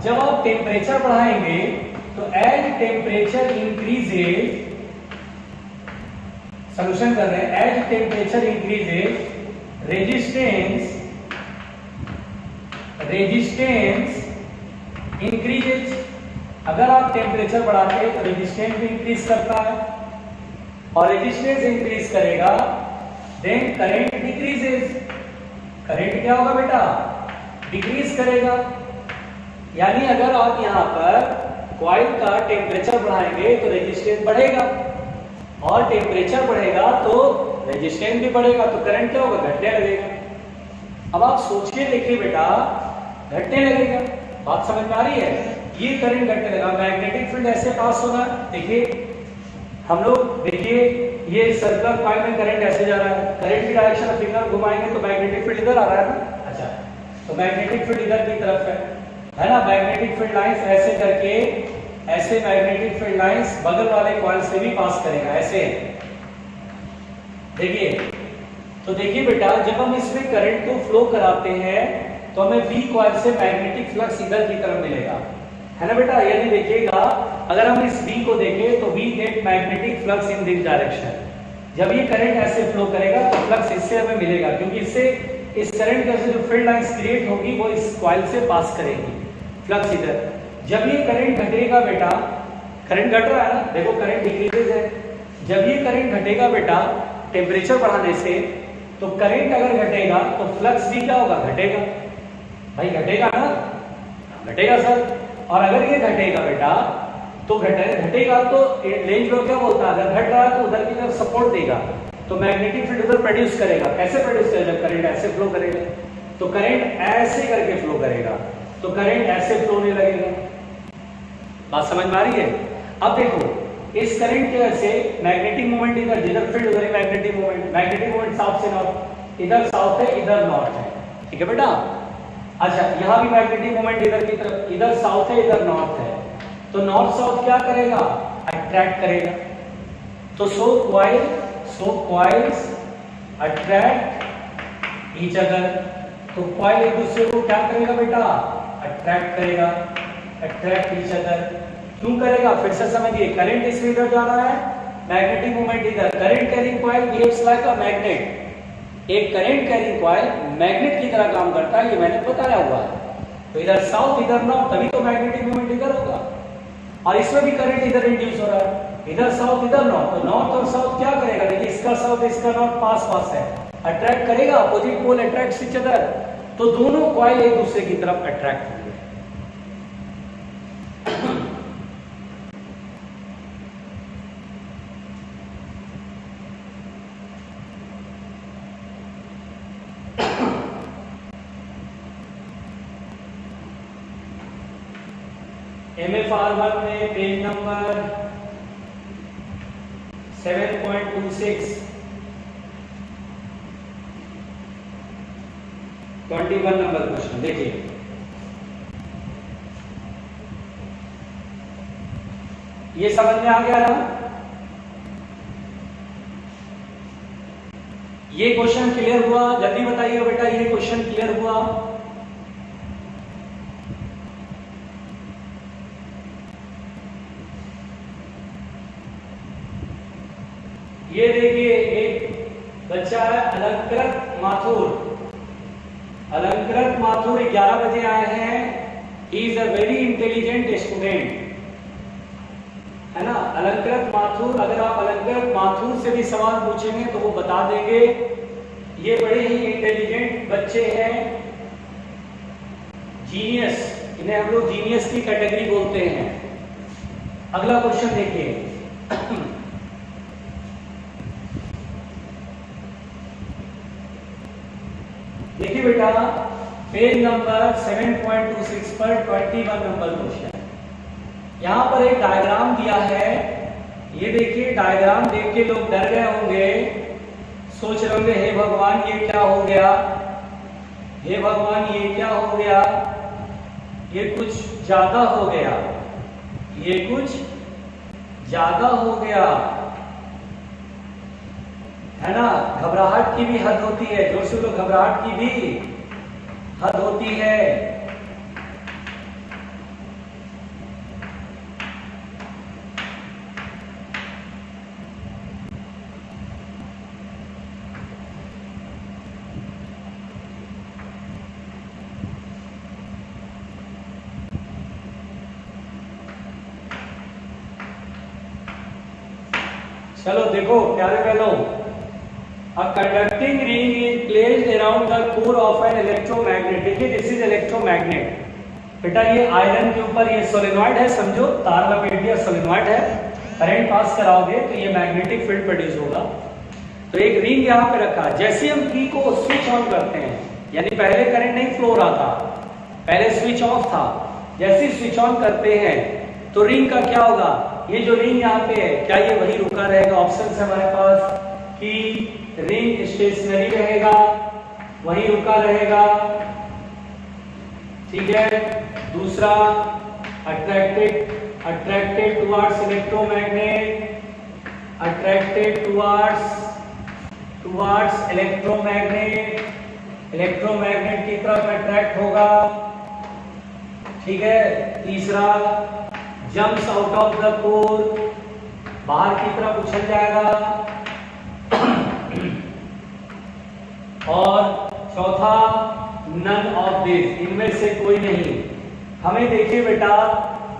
जब आप टेम्परेचर बढ़ाएंगे तो एज टेम्परेचर इंक्रीजेज, सोल्यूशन कर रहे हैं, as temperature increases resistance increases. अगर आप टेम्परेचर बढ़ाते हैं तो रेजिस्टेंस भी इंक्रीज करता है, और रेजिस्टेंस इंक्रीज करेगा देन करंट डिक्रीजेज। करंट क्या होगा बेटा, डिक्रीज करेगा। यानी अगर आप यहां पर कॉइल का टेम्परेचर बढ़ाएंगे तो रेजिस्टेंस बढ़ेगा, और टेम्परेचर बढ़ेगा तो रेजिस्टेंस भी बढ़ेगा, तो करंट क्या होगा, घटने लगेगा। अब आप सोच के देखिए बेटा, घटने लगेगा, बात समझ में आ रही है। ये करंट घटने लगा, मैग्नेटिक फील्ड ऐसे पास होगा। देखिए हम लोग, देखिए ये सर्कुलर कॉइल में करंट ऐसे जा रहा है, करंट की डायरेक्शन फिंगर घुमाएंगे तो मैग्नेटिक फील्ड इधर आ रहा है ना। अच्छा, तो मैग्नेटिक फील्ड इधर की तरफ है ना। मैग्नेटिक फील्ड लाइंस ऐसे करके, ऐसे मैग्नेटिक फील्ड लाइंस बगल वाले कॉइल से भी पास करेगा, ऐसे। देखिए, तो देखिए बेटा, जब हम इसमें करंट को फ्लो कराते हैं तो हमें बी कॉइल से मैग्नेटिक फ्लक्स इधर की तरफ मिलेगा, है ना बेटा। यदि देखिएगा, अगर हम इस बी को देखें तो we get magnetic flux in this direction. जब ये करंट ऐसे फ्लो करेगा तो फ्लक्स इससे हमें मिलेगा, क्योंकि इससे इस करंट का जो फील्ड लाइंस क्रिएट होगी वो इस कॉइल से पास करेगी, फ्लक्स इधर। जब ये करंट घटेगा बेटा, करंट घट रहा है ना, देखो करंट डिक्रीजेज है। जब ये करंट घटेगा बेटा टेम्परेचर बढ़ाने से, तो करंट अगर घटेगा तो फ्लक्स भी क्या होगा, घटेगा। भाई घटेगा ना, घटेगा सर। और अगर ये घटेगा बेटा तो घटेगा तो लेंज लॉ क्या बोलता है, अगर घट रहा है तो उधर की तरफ सपोर्ट देगा, तो मैग्नेटिक फील्ड उधर प्रोड्यूस करेगा। कैसे प्रोड्यूस करेगा, जब करंट ऐसे फ्लो करेगा तो करंट ऐसे करके फ्लो करेगा, तो करंट ऐसे फ्लो होने लगेगा। बात समझ में आ रही है। अब देखो, इस करंट की वजह से मैग्नेटिक मोमेंट इधर, जिधर फील्ड उधर ही मैग्नेटिक मोमेंट साउथ से नॉर्थ, इधर साउथ है इधर नॉर्थ है, ठीक है बेटा। अच्छा, यहाँ भी मैग्नेटिक मोमेंट इधर की तरफ, इधर साउथ है इधर नॉर्थ है, तो नॉर्थ साउथ क्या करेगा, अट्रैक्ट करेगा। तो सो कॉइल्स अट्रैक्ट ईच अदर। तो कॉइल एक दूसरे को क्या करेगा बेटा, अट्रैक्ट करेगा, अट्रैक्ट ईच अदर। क्यों करेगा, फिर से समझिए। करंट इसमें इधर जा रहा है, मैग्नेटिक मोमेंट इधर, current carrying coil behaves like a magnet. एक करंट कैरिंग कॉइल मैग्नेट की तरह काम करता है, ये मैंने बताया हुआ है। तो इधर साउथ इधर नॉर्थ, तभी तो मैग्नेटिक मोमेंट इधर होगा। और इसमें भी करंट इधर इंड्यूस हो रहा है, इधर साउथ इधर नॉर्थ, तो नॉर्थ और साउथ क्या करेगा, देखिए इसका साउथ इसका नॉर्थ पास है, अट्रैक्ट करेगा, opposite pole attracts each other, तो दोनों कॉइल एक दूसरे की तरफ अट्रैक्ट होंगे। MFR1 में पेज नंबर 7.26 21 नंबर क्वेश्चन देखिए। ये समझ में आ गया ना। ये क्वेश्चन क्लियर हुआ, जल्दी बताइएगा बेटा, ये क्वेश्चन क्लियर हुआ। ये देखिए, एक बच्चा है अलंकृत माथुर 11 बजे आए हैं। He is a very intelligent student, है ना। अलंकृत माथुर, अगर आप अलंकृत माथुर से भी सवाल पूछेंगे तो वो बता देंगे। ये बड़े ही इंटेलिजेंट बच्चे हैं, जीनियस, इन्हें हम लोग जीनियस की कैटेगरी बोलते हैं। अगला क्वेश्चन देखिए। देखिए बेटा, पेज नंबर 7.26 पर 21 नंबर क्वेश्चन। यहां पर एक डायग्राम दिया है। ये देखिए, डायग्राम देख के लोग डर गए होंगे, सोच रहे होंगे हे भगवान ये क्या हो गया, हे भगवान ये क्या हो गया, ये कुछ ज्यादा हो गया, ये कुछ ज्यादा हो गया। है ना, घबराहट की भी हद होती है, जोर से बोलो, घबराहट की भी हद होती है। चलो देखो प्यारे बहनों, a conducting ring is placed around the core of an electromagnet। देखिए दिस इज इलेक्ट्रोमैग्नेट। बेटा ये आयरन के ऊपर ये सोलेनॉइड है, समझो तार लपेट दिया, सोलेनॉइड है, करंट पास कराओगे तो ये मैग्नेटिक फील्ड प्रोड्यूस होगा। तो एक रिंग यहाँ पे रखा, जैसे हम की को स्विच ऑन करते हैं, यानी पहले करंट नहीं फ्लो हो रहा था, पहले स्विच ऑफ था, जैसे स्विच ऑन करते हैं तो रिंग का क्या होगा, ये जो रिंग यहाँ पे है क्या ये वही रुका रहेगा? ऑप्शन है हमारे पास कि रिंग स्टेशनरी रहेगा, वही रुका रहेगा, ठीक है। दूसरा attracted towards electromagnet, attracted towards electromagnet, electromagnet की तरफ अट्रैक्ट होगा, ठीक है। तीसरा jumps out of the core, बाहर की तरफ उछल जाएगा। और चौथा नन ऑफ दिस, इनमें से कोई नहीं। हमें देखिए बेटा,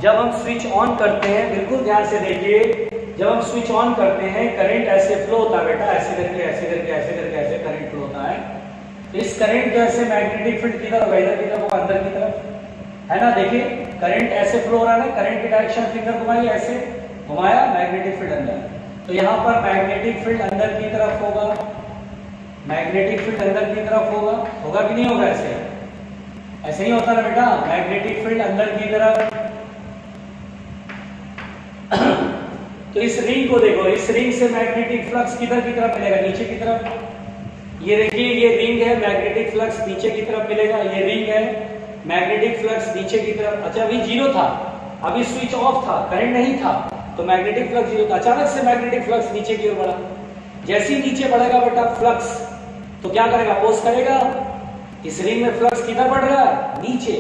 जब हम स्विच ऑन करते हैं, बिल्कुल ध्यान से देखिए, जब हम स्विच ऑन करते हैं करंट ऐसे फ्लो होता है बेटा, ऐसे करके ऐसे करके ऐसे करके ऐसे करंट फ्लो होता है। इस करंट जैसे मैग्नेटिक फील्ड की तरफ, इधर की तरफ, अंदर की तरफ, है ना। देखिए करंट ऐसे फ्लो हो रहा है ना, करंट की डायरेक्शन फिंगर घुमाई, ऐसे घुमाया, मैग्नेटिक फील्ड अंदर। तो यहाँ पर मैग्नेटिक फील्ड अंदर की तरफ होगा, मैग्नेटिक फील्ड अंदर की तरफ होगा कि नहीं होगा? ऐसे ही होता ना बेटा, मैग्नेटिक फील्ड अंदर की तरफ। तो इस रिंग को देखो, इस रिंग से मैग्नेटिक फ्लक्स किधर की तरफ मिलेगा? नीचे की तरफ। ये देखिए ये रिंग है, मैग्नेटिक फ्लक्स नीचे की तरफ मिलेगा, ये रिंग है, मैग्नेटिक फ्लक्स नीचे की तरफ। अच्छा अभी जीरो था, अभी स्विच ऑफ था, करंट नहीं था, तो मैग्नेटिक फ्लक्स जीरो था। अचानक से मैग्नेटिक फ्लक्स नीचे की ओर बढ़ा, जैसे ही नीचे बढ़ेगा बेटा फ्लक्स, तो क्या करेगा? अपोज करेगा। इस रिंग में फ्लक्स किधर बढ़ रहा है? नीचे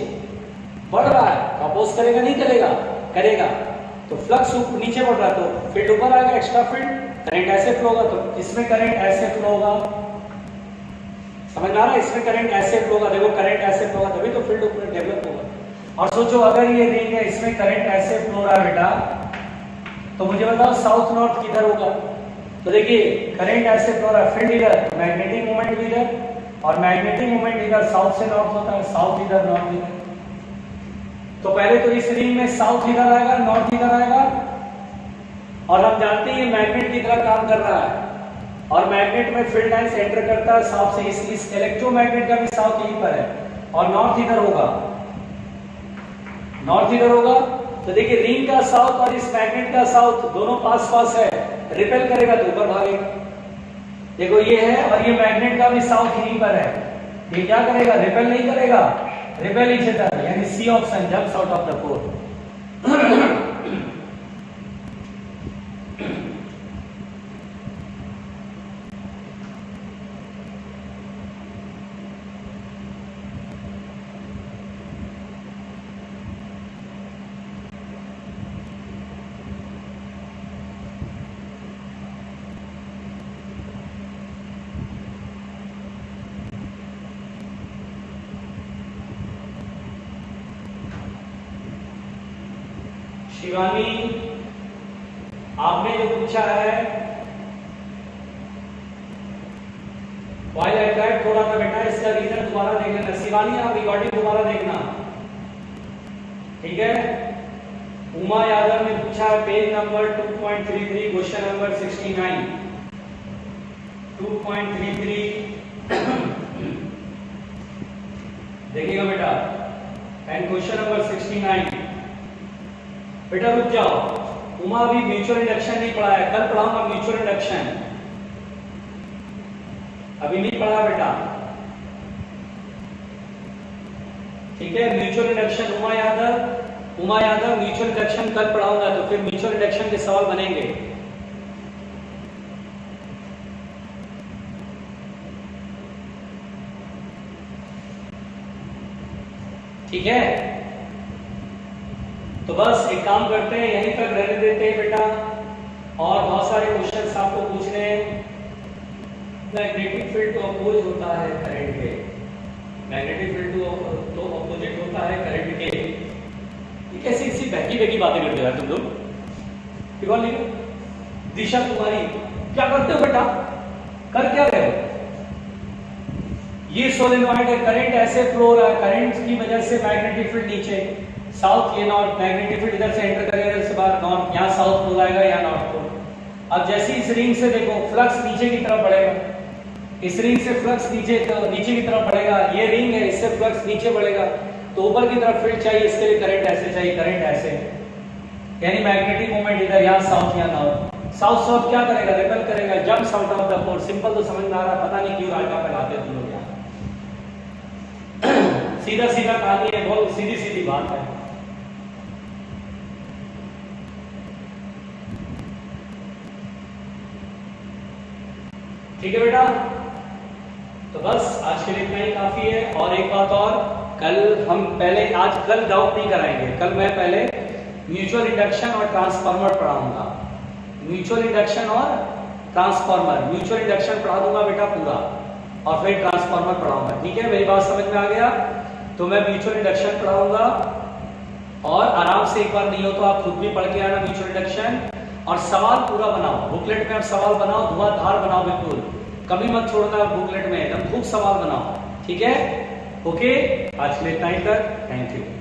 बढ़ रहा है, तो अपोज करेगा नहीं करेगा? करेगा। तो फ्लक्स नीचे बढ़ रहा है तो फील्ड ऊपर आएगा, एक्स्ट्रा फील्ड, करंट ऐसे फ्लो होगा, तो इसमें करंट ऐसे फ्लो होगा, समझ आ रहा है? इसमें करंट ऐसे फ्लो होगा, देखो करंट ऐसे फ्लो होगा, तभी तो फील्ड ऊपर डेवलप होगा। और सोचो अगर ये रिंग है, इसमें करंट ऐसे फ्लो हो रहा है बेटा, तो मुझे बताओ साउथ नॉर्थ किधर होगा? तो देखिए करंट ऐसे फ्लो हो रहा है, फील्ड इधर, मैग्नेटिक मोमेंट भी इधर, और मैग्नेटिक मोमेंट इधर, साउथ से नॉर्थ होता है, साउथ इधर नॉर्थ इधर। तो पहले तो इस रिंग में साउथ इधर आएगा, नॉर्थ इधर आएगा, और हम जानते हैं ये मैग्नेट की तरह काम कर रहा है, और मैग्नेट में फील्ड लाइन से एंटर करता है साउथ से। इस इलेक्ट्रोमैग्नेट का भी साउथ यहीं पर है, और नॉर्थ इधर होगा, नॉर्थ इधर होगा। तो देखिए रिंग का साउथ और इस मैग्नेट का साउथ दोनों पास पास है, रिपेल करेगा तो ऊपर भागेगा। देखो ये है, और ये मैग्नेट का भी साउथ यहीं पर है, ये क्या करेगा? रिपेल नहीं करेगा, रिपेल ईच अदर, यानी C option, jumps out of the core. Shivani आपने जो पूछा है वाइल अट्रैक्ट थोड़ा सा बेटा, इसका रीजन दोबारा देख लेना। शिवानी आप रिकॉर्डिंग दोबारा देखना, ठीक है। उमा यादव ने पूछा है पेज नंबर 2.33 क्वेश्चन नंबर 69 2.33 देखिएगा बेटा, एंड क्वेश्चन नंबर 69। बेटा रुक जाओ, उमा अभी म्यूचुअल इंडक्शन नहीं पढ़ा है, कल पढ़ाऊंगा म्यूचुअल इंडक्शन, अभी नहीं पढ़ा बेटा, ठीक है। Mutual induction Uma Yadav mutual induction कल पढ़ाऊंगा, तो फिर म्यूचुअल इंडक्शन के सवाल बनेंगे। ठीक है, तो बस एक काम करते हैं, यहीं तक रहने देते हैं बेटा, और बहुत सारे क्वेश्चंस आपको पूछने हैं। मैग्नेटिक फील्ड तो अपोज होता है करंट के, मैग्नेटिक फील्ड तो अपोजिट होता है करंट के। ये कैसी ऐसी बहकी बातें करते हो तुम लोग? दिशा तुम्हारी क्या करते हो बेटा, कर क्या रहे हो? ये सोलेनॉइड है, करंट ऐसे फ्लो हो रहा है, करंट की वजह से मैग्नेटिक फील्ड नीचे साउथ, ये नॉर्थ, मैग्नेटिक फील्ड इधर से एंटर करेगा, इधर से बाहर नॉर्थ, यहाँ साउथ पोल आएगा, यहाँ नॉर्थ पोल। अब जैसे इस रिंग से देखो फ्लक्स नीचे की तरफ बढ़ेगा, इस रिंग से फ्लक्स नीचे की तरफ बढ़ेगा, ये रिंग है, इससे फ्लक्स नीचे बढ़ेगा, तो ऊपर की तरफ फील्ड चाहिए, इसके लिए करंट ऐसे चाहिए, करंट ऐसे, यानी मैग्नेटिक मोमेंट इधर, यहाँ साउथ, यहाँ नॉर्थ। साउथ साउथ क्या करेगा, रिपेल करेगा, jumps out of the pole. Simple तो समझ में आ रहा, पता नहीं क्यों राजा फैलाते हो तुम लोग यहाँ। सीधा सीधा कहानी है, बहुत सीधी सीधी बात है। ठीक है बेटा, तो बस आज के लिए इतना ही काफी है। और एक बात और, कल हम कल डाउट नहीं कराएंगे, कल मैं पहले म्यूचुअल इंडक्शन और ट्रांसफार्मर पढ़ाऊंगा, म्यूचुअल इंडक्शन और ट्रांसफार्मर, म्यूचुअल इंडक्शन पढ़ा दूंगा बेटा पूरा, और फिर ट्रांसफार्मर पढ़ाऊंगा। ठीक है, मेरी बात समझ में आ गया? तो मैं म्यूचुअल इंडक्शन पढ़ाऊंगा, और आराम से एक बार नहीं हो तो आप खुद भी पढ़ के आना म्यूचुअल इंडक्शन, और सवाल पूरा बनाओ, बुकलेट में आप सवाल बनाओ, धुआंधार बनाओ, बिल्कुल कमी मत छोड़ना बुकलेट में, एकदम खूब सवाल बनाओ। ठीक है, ओके, आज के लिए इतना ही तक, थैंक यू।